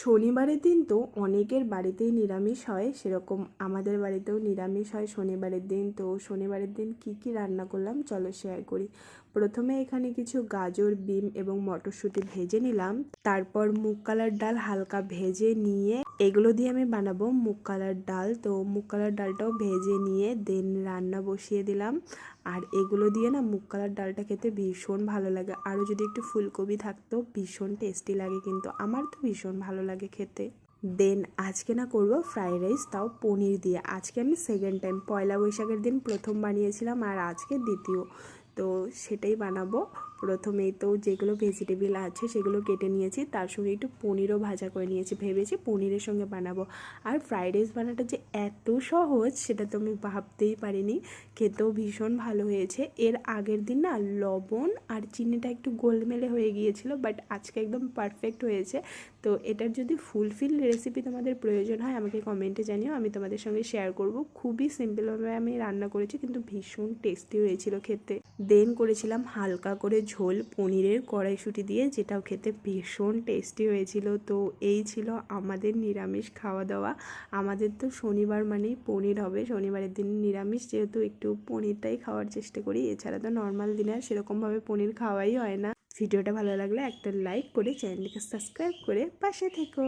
শনিবারের দিন তো অনেকের বাড়িতেই নিরামিষ হয়, সেরকম আমাদের বাড়িতেও নিরামিষ হয় শনিবারের দিন। তো শনিবারের দিন কি কি রান্না করলাম চলো শেয়ার করি। প্রথমে এখানে কিছু গাজর, বিম এবং মটরশুঁটি ভেজে নিলাম। তারপর মুগ কালার ডাল হালকা ভেজে নিয়ে এগুলো দিয়ে আমি বানাবো মুগ কালার ডাল। তো মুগ কালার ডালটাও ভেজে নিয়ে দেন রান্না বসিয়ে দিলাম। আর এগুলো দিয়ে না মুগ কালার ডালটা খেতে ভীষণ ভালো লাগে, আরও যদি একটু ফুলকপি থাকতো ভীষণ টেস্টি লাগে, কিন্তু আমার তো ভীষণ ভালো লাগে খেতে। দেন আজকে না করব ফ্রাইড রাইস, তাও পনির দিয়ে। আজকে আমি সেকেন্ড টাইম, পয়লা বৈশাখের দিন প্রথম বানিয়েছিলাম আর আজকে দ্বিতীয়, তো সেটাই বানাবো। প্রথমেই তো যেগুলো ভেজিটেবল আছে সেগুলো কেটে নিয়েছি, তার সঙ্গে একটু পনিরও ভাজা করে নিয়েছি, ভেবেছি পনিরের সঙ্গে বানাবো। আর ফ্রাইড রাইস বানাটা যে এত সহজ সেটা তো আমি ভাবতেই পারিনি। খেতেও ভীষণ ভালো হয়েছে। এর আগের দিন না লবণ আর চিনিটা একটু গোলমেলে হয়ে গিয়েছিল, বাট আজকে একদম পারফেক্ট হয়েছে। তো এটার যদি ফুলফিল রেসিপি তোমাদের প্রয়োজন হয় আমাকে কমেন্টে জানিও, আমি তোমাদের সঙ্গে শেয়ার করব। খুবই সিম্পলভাবে আমি রান্না করেছি, কিন্তু ভীষণ টেস্টি হয়েছিল খেতে। দেন করেছিলাম হালকা করে ঝোল পনিরের কড়াইশুঁটি দিয়ে, যেটাও খেতে ভীষণ টেস্টি হয়েছিল। তো এই ছিল আমাদের নিরামিষ খাওয়া দাওয়া। আমাদের তো শনিবার মানেই পনির হবে, শনিবারের দিন নিরামিষ যেহেতু একটু পনিরটাই খাওয়ার চেষ্টা করি, এছাড়া তো নর্মাল দিনে আর সেরকমভাবে পনির খাওয়াই হয় না। ভিডিওটা ভালো লাগলে একটা লাইক করে চ্যানেলটিকে সাবস্ক্রাইব করে পাশে থেকো।